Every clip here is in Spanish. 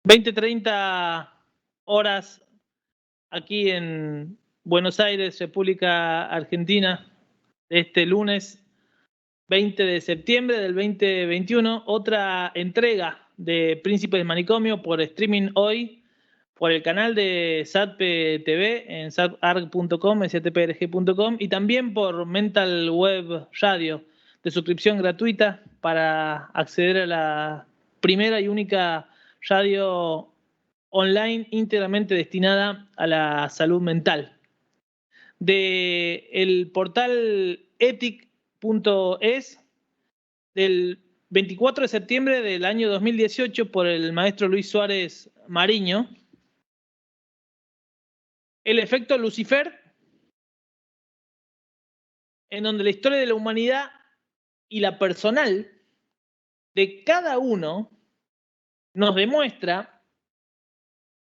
20:30 horas aquí en Buenos Aires, República Argentina, este lunes 20 de septiembre del 2021, otra entrega de Príncipe del Manicomio por streaming hoy, por el canal de SATP TV en satarg.com, stprg.com, y también por Mental Web Radio, de suscripción gratuita para acceder a la primera y única radio online íntegramente destinada a la salud mental. Del portal ethic.es del 24 de septiembre del año 2018 por el maestro Luis Suárez Mariño. El efecto Lucifer, en donde la historia de la humanidad y la personal de cada uno nos demuestra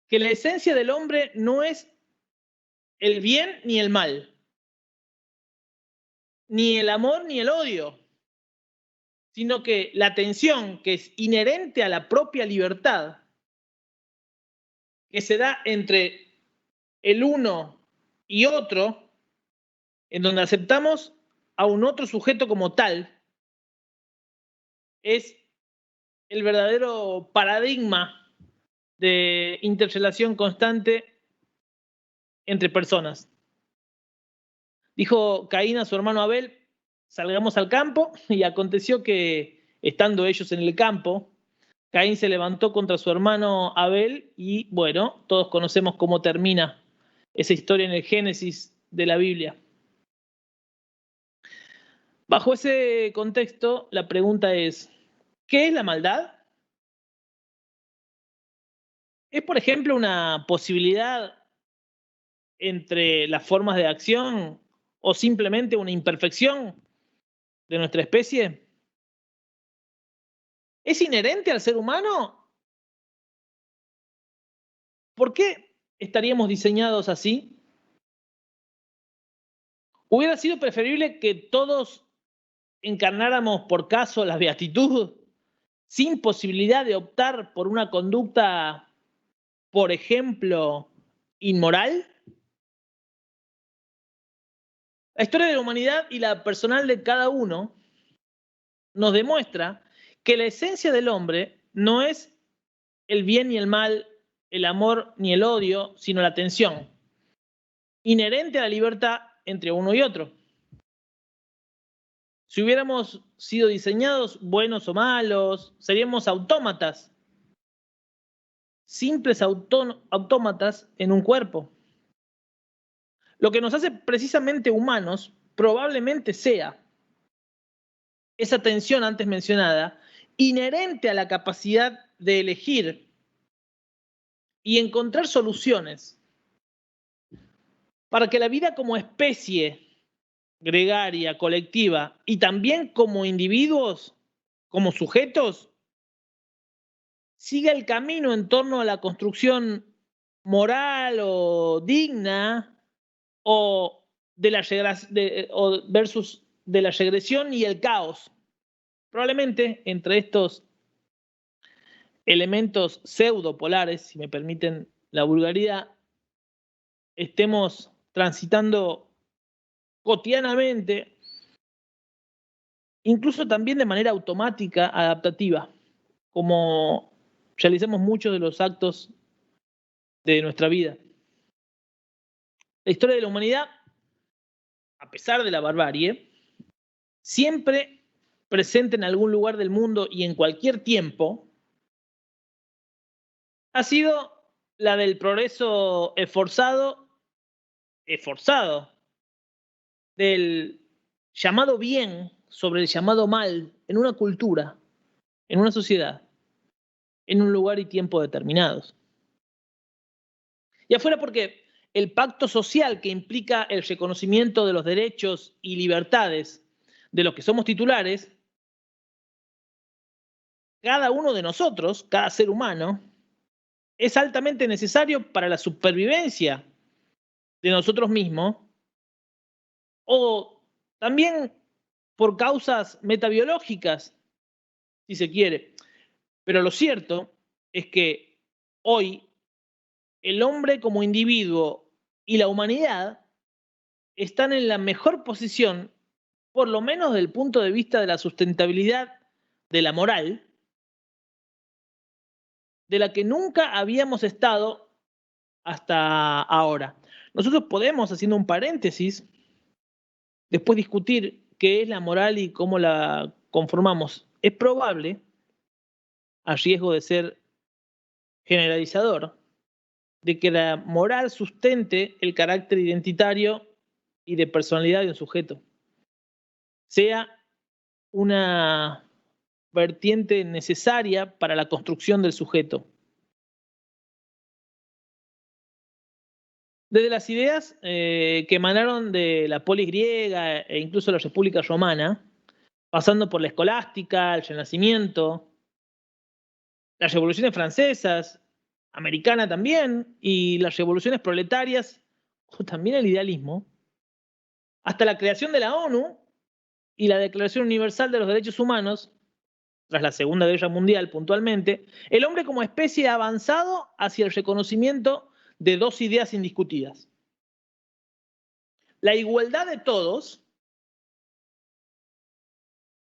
que la esencia del hombre no es el bien ni el mal, ni el amor ni el odio, sino que la tensión que es inherente a la propia libertad, que se da entre el uno y otro, en donde aceptamos a un otro sujeto como tal, es el verdadero paradigma de interrelación constante entre personas. Dijo Caín a su hermano Abel: salgamos al campo, y aconteció que, estando ellos en el campo, Caín se levantó contra su hermano Abel y, bueno, todos conocemos cómo termina esa historia en el Génesis de la Biblia. Bajo ese contexto, la pregunta es: ¿qué es la maldad? ¿Es, por ejemplo, una posibilidad entre las formas de acción o simplemente una imperfección de nuestra especie? ¿Es inherente al ser humano? ¿Por qué estaríamos diseñados así? ¿Hubiera sido preferible que todos encarnáramos por caso la beatitud, sin posibilidad de optar por una conducta, por ejemplo, inmoral? La historia de la humanidad y la personal de cada uno nos demuestra que la esencia del hombre no es el bien ni el mal, el amor ni el odio, sino la tensión inherente a la libertad entre uno y otro. Si hubiéramos sido diseñados buenos o malos, seríamos autómatas, simples autómatas en un cuerpo. Lo que nos hace precisamente humanos probablemente sea esa tensión antes mencionada, inherente a la capacidad de elegir y encontrar soluciones para que la vida como especie gregaria, colectiva, y también como individuos, como sujetos, siga el camino en torno a la construcción moral o digna, o de la versus de la regresión y el caos. Probablemente entre estos elementos pseudopolares, si me permiten la vulgaridad, estemos transitando cotidianamente, incluso también de manera automática, adaptativa, como realizamos muchos de los actos de nuestra vida. La historia de la humanidad, a pesar de la barbarie, siempre presente en algún lugar del mundo y en cualquier tiempo, ha sido la del progreso esforzado, del llamado bien sobre el llamado mal en una cultura, en una sociedad, en un lugar y tiempo determinados. Y afuera porque el pacto social que implica el reconocimiento de los derechos y libertades de los que somos titulares, cada uno de nosotros, cada ser humano, es altamente necesario para la supervivencia de nosotros mismos, o también por causas metabiológicas, si se quiere. Pero lo cierto es que hoy el hombre como individuo y la humanidad están en la mejor posición, por lo menos desde el punto de vista de la sustentabilidad de la moral, de la que nunca habíamos estado hasta ahora. Nosotros podemos, haciendo un paréntesis, después discutir qué es la moral y cómo la conformamos. Es probable, a riesgo de ser generalizador, de que la moral sustente el carácter identitario y de personalidad de un sujeto. Sea una vertiente necesaria para la construcción del sujeto. Desde las ideas que emanaron de la polis griega e incluso la República Romana, pasando por la escolástica, el Renacimiento, las revoluciones francesas, americana también, y las revoluciones proletarias, o también el idealismo, hasta la creación de la ONU y la Declaración Universal de los Derechos Humanos, tras la Segunda Guerra Mundial puntualmente, el hombre como especie ha avanzado hacia el reconocimiento de dos ideas indiscutidas. La igualdad de todos,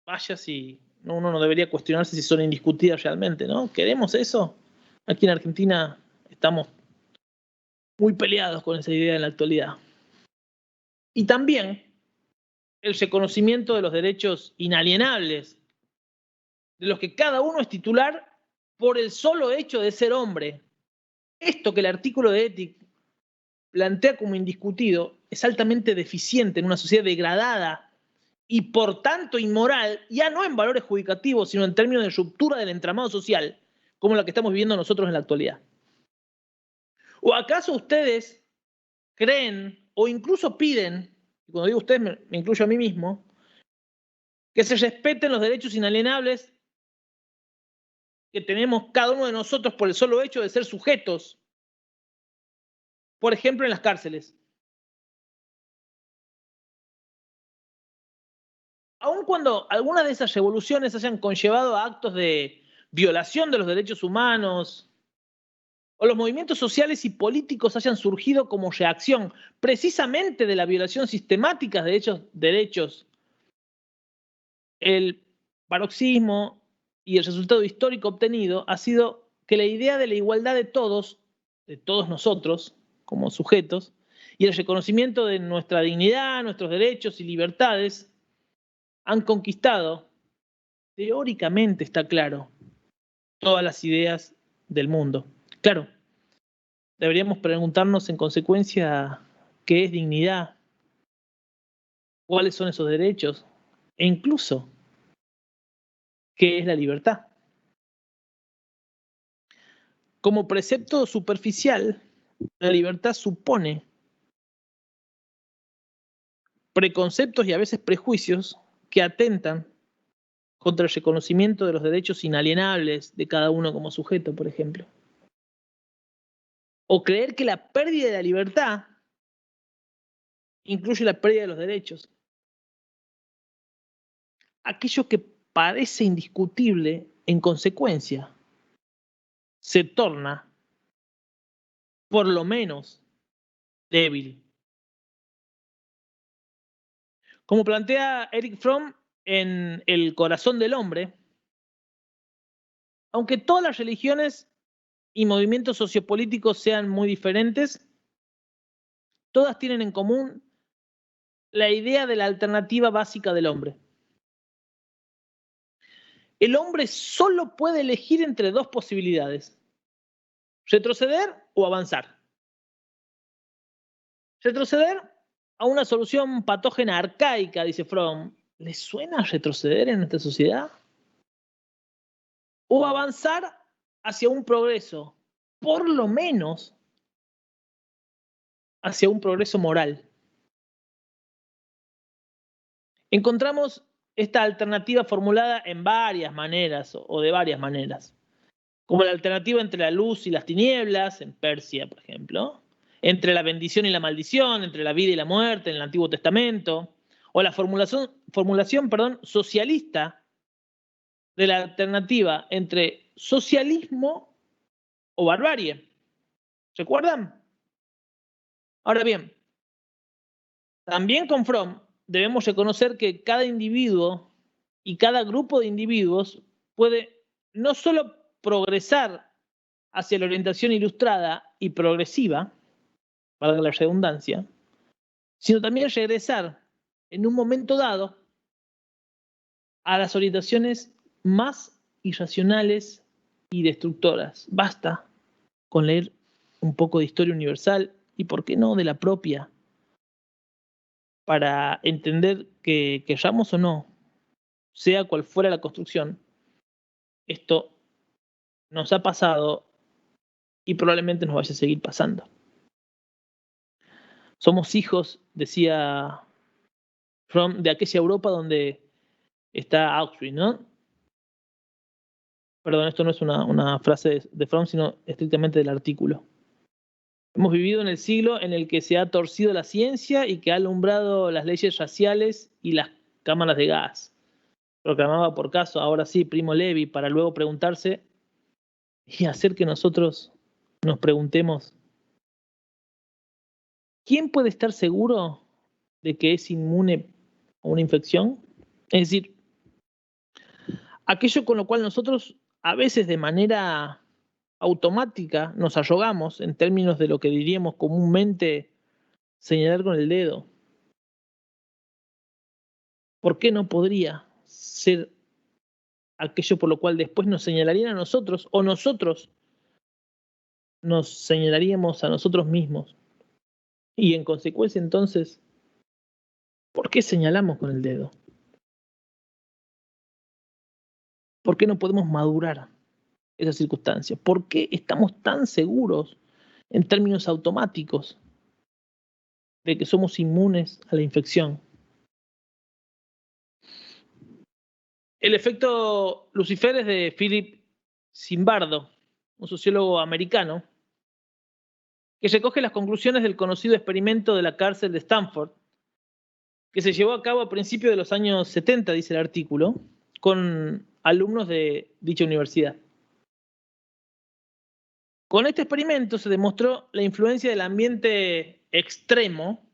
vaya si uno no debería cuestionarse si son indiscutidas realmente, ¿no? ¿Queremos eso? Aquí en Argentina estamos muy peleados con esa idea en la actualidad. Y también el reconocimiento de los derechos inalienables, de los que cada uno es titular por el solo hecho de ser hombre. Esto que el artículo de Ethic plantea como indiscutido es altamente deficiente en una sociedad degradada y por tanto inmoral, ya no en valores judicativos, sino en términos de ruptura del entramado social, como la que estamos viviendo nosotros en la actualidad. ¿O acaso ustedes creen o incluso piden, y cuando digo ustedes me incluyo a mí mismo, que se respeten los derechos inalienables que tenemos cada uno de nosotros por el solo hecho de ser sujetos, por ejemplo, en las cárceles? Aun cuando algunas de esas revoluciones hayan conllevado a actos de violación de los derechos humanos, o los movimientos sociales y políticos hayan surgido como reacción precisamente de la violación sistemática de esos derechos, el paroxismo y el resultado histórico obtenido ha sido que la idea de la igualdad de todos nosotros como sujetos, y el reconocimiento de nuestra dignidad, nuestros derechos y libertades, han conquistado, teóricamente está claro, todas las ideas del mundo. Claro, deberíamos preguntarnos en consecuencia qué es dignidad, cuáles son esos derechos e incluso qué es la libertad. Como precepto superficial, la libertad supone preconceptos y a veces prejuicios que atentan contra el reconocimiento de los derechos inalienables de cada uno como sujeto, por ejemplo. O creer que la pérdida de la libertad incluye la pérdida de los derechos. Aquello que parece indiscutible, en consecuencia, se torna por lo menos débil. Como plantea Erich Fromm en El corazón del hombre, aunque todas las religiones y movimientos sociopolíticos sean muy diferentes, todas tienen en común la idea de la alternativa básica del hombre. El hombre solo puede elegir entre dos posibilidades: retroceder o avanzar. Retroceder a una solución patógena arcaica, dice Fromm. ¿Les suena retroceder en nuestra sociedad? O avanzar hacia un progreso, por lo menos hacia un progreso moral. Encontramos esta alternativa formulada en varias maneras o de varias maneras, como la alternativa entre la luz y las tinieblas, en Persia, por ejemplo, entre la bendición y la maldición, entre la vida y la muerte en el Antiguo Testamento, o la formulación socialista de la alternativa entre socialismo o barbarie. ¿Recuerdan? Ahora bien, también con Fromm debemos reconocer que cada individuo y cada grupo de individuos puede no solo progresar hacia la orientación ilustrada y progresiva, valga la redundancia, sino también regresar en un momento dado a las orientaciones más irracionales y destructoras. Basta con leer un poco de historia universal y, por qué no, de la propia, para entender que, querramos o no, sea cual fuera la construcción, esto nos ha pasado y probablemente nos vaya a seguir pasando. Somos hijos, decía Fromm, de aquella Europa donde está Auschwitz, ¿no? Perdón, esto no es una frase de Fromm, sino estrictamente del artículo. Hemos vivido en el siglo en el que se ha torcido la ciencia y que ha alumbrado las leyes raciales y las cámaras de gas. Proclamaba por caso, ahora sí, Primo Levi, para luego preguntarse y hacer que nosotros nos preguntemos: ¿quién puede estar seguro de que es inmune a una infección? Es decir, aquello con lo cual nosotros a veces de manera automática nos arrogamos en términos de lo que diríamos comúnmente señalar con el dedo. ¿Por qué no podría ser aquello por lo cual después nos señalarían a nosotros o nosotros nos señalaríamos a nosotros mismos? Y en consecuencia entonces, ¿por qué señalamos con el dedo? ¿Por qué no podemos madurar esa circunstancia? ¿Por qué estamos tan seguros en términos automáticos de que somos inmunes a la infección? El efecto Lucifer es de Philip Zimbardo, un sociólogo americano, que recoge las conclusiones del conocido experimento de la cárcel de Stanford, que se llevó a cabo a principios de los años 70, dice el artículo, con alumnos de dicha universidad. Con este experimento se demostró la influencia del ambiente extremo,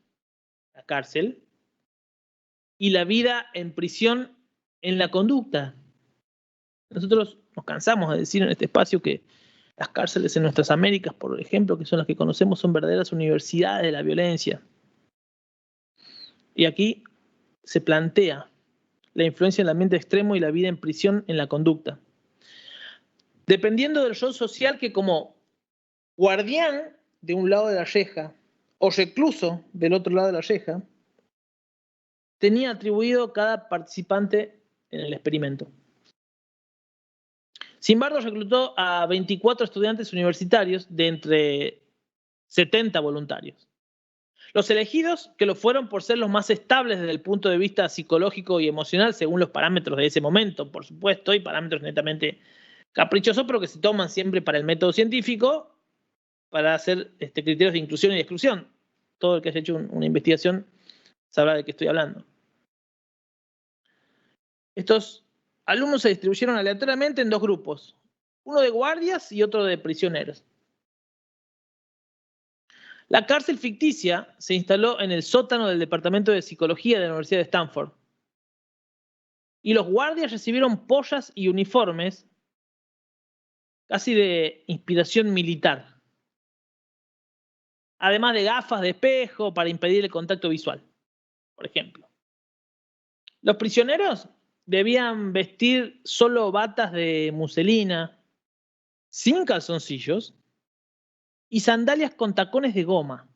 la cárcel, y la vida en prisión en la conducta. Nosotros nos cansamos de decir en este espacio que las cárceles en nuestras Américas, por ejemplo, que son las que conocemos, son verdaderas universidades de la violencia. Y aquí se plantea la influencia del ambiente extremo y la vida en prisión en la conducta. Dependiendo del rol social que como guardián de un lado de la reja o recluso del otro lado de la reja, tenía atribuido cada participante en el experimento. Zimbardo reclutó a 24 estudiantes universitarios de entre 70 voluntarios. Los elegidos, que lo fueron por ser los más estables desde el punto de vista psicológico y emocional, según los parámetros de ese momento, por supuesto, y parámetros netamente caprichosos, pero que se toman siempre para el método científico, para hacer criterios de inclusión y de exclusión. Todo el que haya hecho una investigación sabrá de qué estoy hablando. Estos alumnos se distribuyeron aleatoriamente en dos grupos, uno de guardias y otro de prisioneros. La cárcel ficticia se instaló en el sótano del Departamento de Psicología de la Universidad de Stanford. Y los guardias recibieron pollas y uniformes casi de inspiración militar, además de gafas de espejo para impedir el contacto visual, por ejemplo. Los prisioneros debían vestir solo batas de muselina, sin calzoncillos, y sandalias con tacones de goma,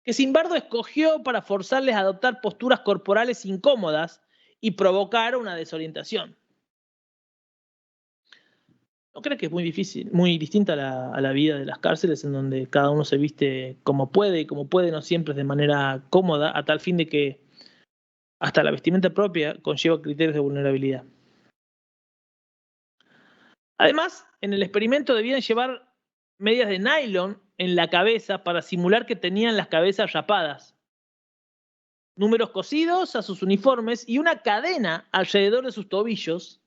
que Zimbardo escogió para forzarles a adoptar posturas corporales incómodas y provocar una desorientación. ¿No cree que es muy difícil, muy distinta a la vida de las cárceles, en donde cada uno se viste como puede, y como puede no siempre es de manera cómoda, a tal fin de que hasta la vestimenta propia conlleva criterios de vulnerabilidad? Además, en el experimento debían llevar medias de nylon en la cabeza para simular que tenían las cabezas rapadas, números cosidos a sus uniformes y una cadena alrededor de sus tobillos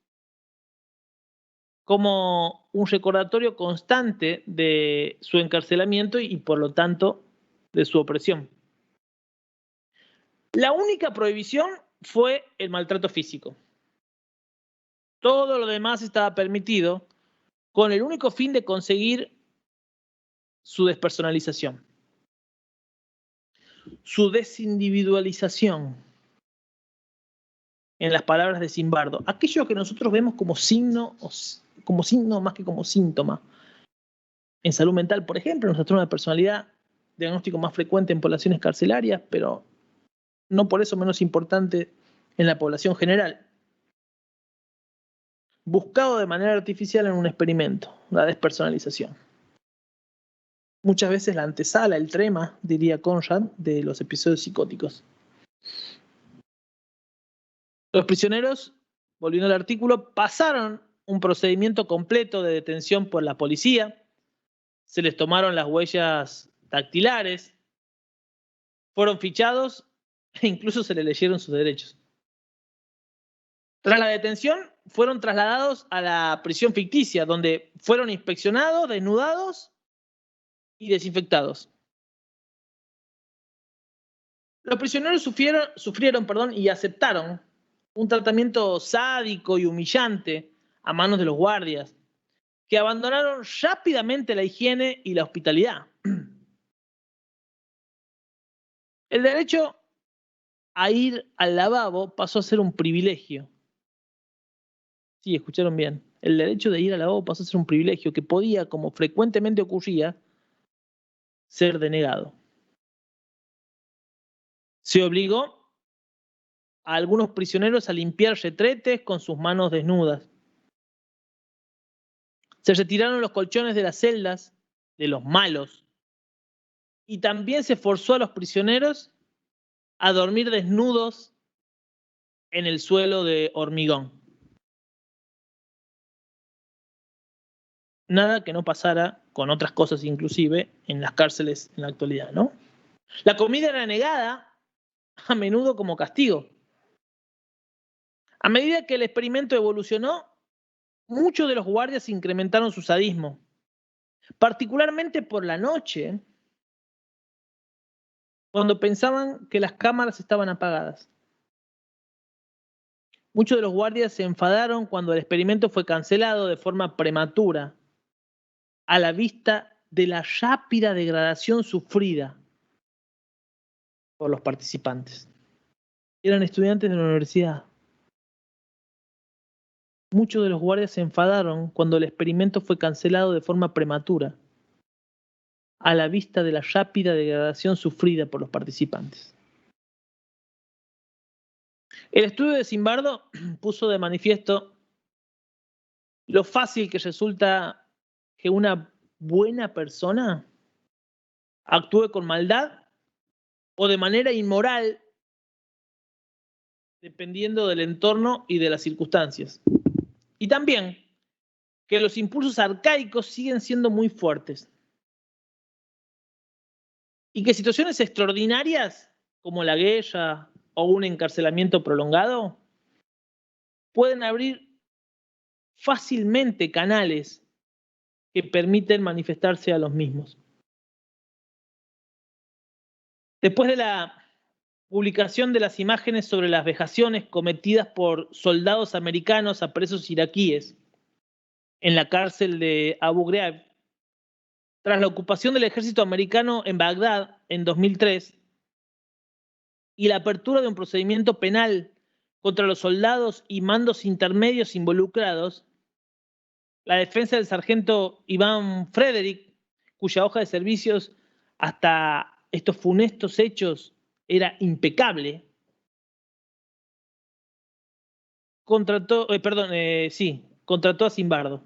como un recordatorio constante de su encarcelamiento y por lo tanto de su opresión. La única prohibición fue el maltrato físico. Todo lo demás estaba permitido con el único fin de conseguir su despersonalización, su desindividualización, en las palabras de Zimbardo, aquello que nosotros vemos como signo más que como síntoma. En salud mental, por ejemplo, en los trastornos de personalidad, diagnóstico más frecuente en poblaciones carcelarias, pero no por eso menos importante en la población general. Buscado de manera artificial en un experimento, la despersonalización. Muchas veces la antesala, el trema, diría Conrad, de los episodios psicóticos. Los prisioneros, volviendo al artículo, pasaron un procedimiento completo de detención por la policía, se les tomaron las huellas dactilares, fueron fichados e incluso se les leyeron sus derechos. Tras la detención, fueron trasladados a la prisión ficticia, donde fueron inspeccionados, desnudados y desinfectados. Los prisioneros sufrieron y aceptaron un tratamiento sádico y humillante a manos de los guardias, que abandonaron rápidamente la higiene y la hospitalidad. El derecho a ir al lavabo pasó a ser un privilegio. Sí, escucharon bien. El derecho de ir al lavabo pasó a ser un privilegio que podía, como frecuentemente ocurría, ser denegado. Se obligó a algunos prisioneros a limpiar retretes con sus manos desnudas. Se retiraron los colchones de las celdas de los malos. Y también se forzó a los prisioneros a dormir desnudos en el suelo de hormigón. Nada que no pasara con otras cosas inclusive en las cárceles en la actualidad, ¿no? La comida era negada a menudo como castigo. A medida que el experimento evolucionó, muchos de los guardias incrementaron su sadismo, particularmente por la noche, cuando pensaban que las cámaras estaban apagadas. Muchos de los guardias se enfadaron cuando el experimento fue cancelado de forma prematura, a la vista de la rápida degradación sufrida por los participantes. Eran estudiantes de la universidad. Muchos de los guardias se enfadaron cuando el experimento fue cancelado de forma prematura, a la vista de la rápida degradación sufrida por los participantes. El estudio de Zimbardo puso de manifiesto lo fácil que resulta que una buena persona actúe con maldad o de manera inmoral, dependiendo del entorno y de las circunstancias. Y también que los impulsos arcaicos siguen siendo muy fuertes. Y que situaciones extraordinarias, como la guerra o un encarcelamiento prolongado, pueden abrir fácilmente canales que permiten manifestarse a los mismos. Después de la publicación de las imágenes sobre las vejaciones cometidas por soldados americanos a presos iraquíes en la cárcel de Abu Ghraib, tras la ocupación del ejército americano en Bagdad en 2003 y la apertura de un procedimiento penal contra los soldados y mandos intermedios involucrados, la defensa del sargento Iván Frederick, cuya hoja de servicios hasta estos funestos hechos era impecable, contrató a Zimbardo.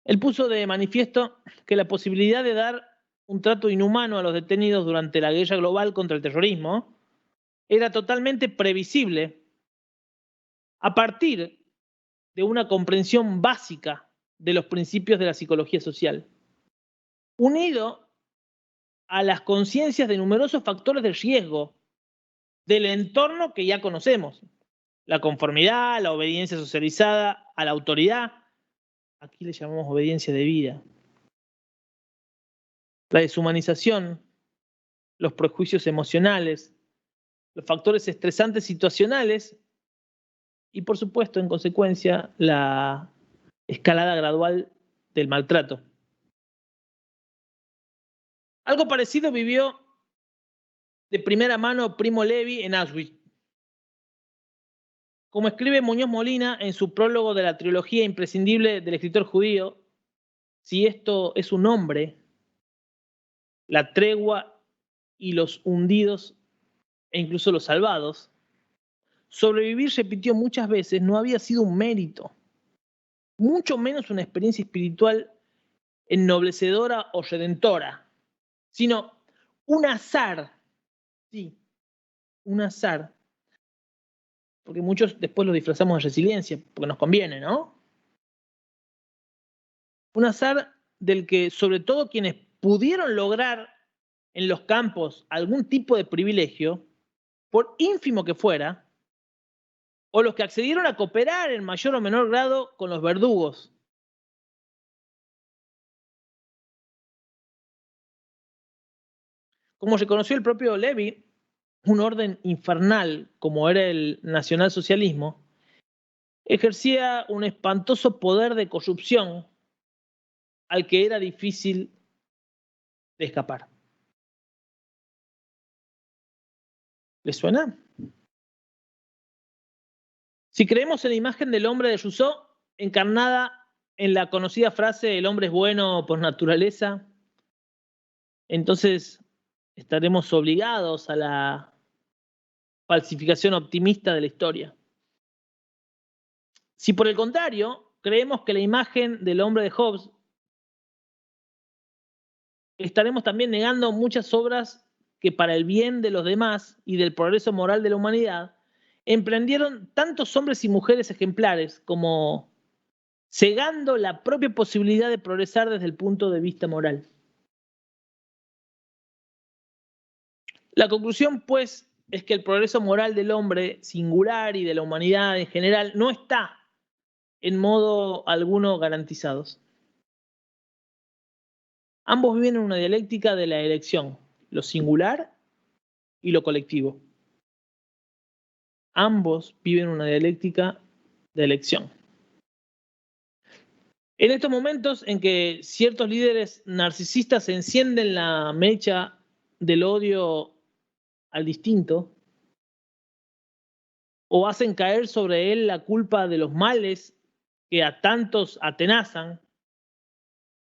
Él puso de manifiesto que la posibilidad de dar un trato inhumano a los detenidos durante la guerra global contra el terrorismo era totalmente previsible a partir de una comprensión básica de los principios de la psicología social, unido a las conciencias de numerosos factores de riesgo del entorno que ya conocemos: la conformidad, la obediencia socializada a la autoridad, aquí le llamamos obediencia debida. La deshumanización, los prejuicios emocionales, los factores estresantes situacionales y, por supuesto, en consecuencia, la escalada gradual del maltrato. Algo parecido vivió de primera mano Primo Levi en Auschwitz. Como escribe Muñoz Molina en su prólogo de la trilogía imprescindible del escritor judío, Si esto es un hombre, La tregua y los hundidos e incluso los salvados, sobrevivir, repitió muchas veces, no había sido un mérito, mucho menos una experiencia espiritual ennoblecedora o redentora, sino un azar, sí, un azar, porque muchos después lo disfrazamos de resiliencia, porque nos conviene, ¿no? Un azar del que sobre todo quienes pudieron lograr en los campos algún tipo de privilegio, por ínfimo que fuera, o los que accedieron a cooperar en mayor o menor grado con los verdugos. Como reconoció el propio Levi, un orden infernal como era el nacionalsocialismo, ejercía un espantoso poder de corrupción al que era difícil de escapar. ¿Les suena? Si creemos en la imagen del hombre de Rousseau, encarnada en la conocida frase "el hombre es bueno por naturaleza", entonces estaremos obligados a la falsificación optimista de la historia. Si por el contrario creemos que la imagen del hombre de Hobbes, estaremos también negando muchas obras que para el bien de los demás y del progreso moral de la humanidad emprendieron tantos hombres y mujeres ejemplares, como cegando la propia posibilidad de progresar desde el punto de vista moral. La conclusión, pues, es que el progreso moral del hombre singular y de la humanidad en general no está en modo alguno garantizados. Ambos viven en una dialéctica de la elección, lo singular y lo colectivo. Ambos viven una dialéctica de elección. En estos momentos en que ciertos líderes narcisistas encienden la mecha del odio al distinto, o hacen caer sobre él la culpa de los males que a tantos atenazan,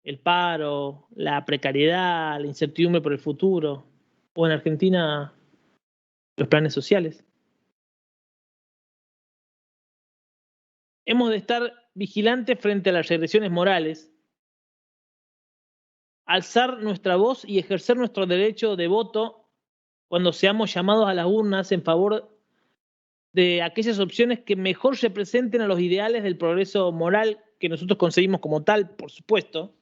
el paro, la precariedad, la incertidumbre por el futuro, o en Argentina, los planes sociales. Hemos de estar vigilantes frente a las regresiones morales, alzar nuestra voz y ejercer nuestro derecho de voto cuando seamos llamados a las urnas en favor de aquellas opciones que mejor representen a los ideales del progreso moral que nosotros concebimos como tal, por supuesto.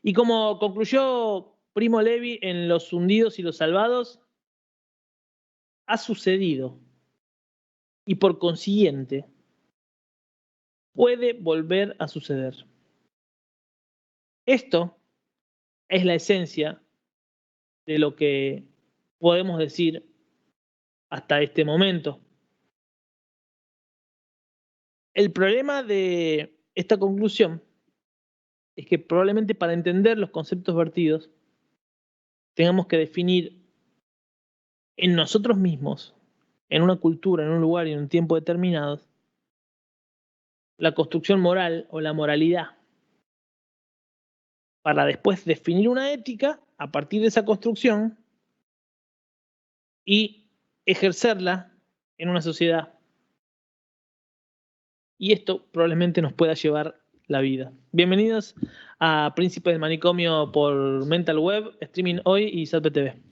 Y como concluyó Primo Levi en Los hundidos y los salvados, ha sucedido y por consiguiente puede volver a suceder. Esto es la esencia de lo que podemos decir hasta este momento. El problema de esta conclusión es que probablemente para entender los conceptos vertidos tengamos que definir en nosotros mismos, en una cultura, en un lugar y en un tiempo determinados, la construcción moral o la moralidad, para después definir una ética a partir de esa construcción y ejercerla en una sociedad. Y esto probablemente nos pueda llevar la vida. Bienvenidos a Príncipes del Manicomio por Mental Web, Streaming Hoy y SatPTV.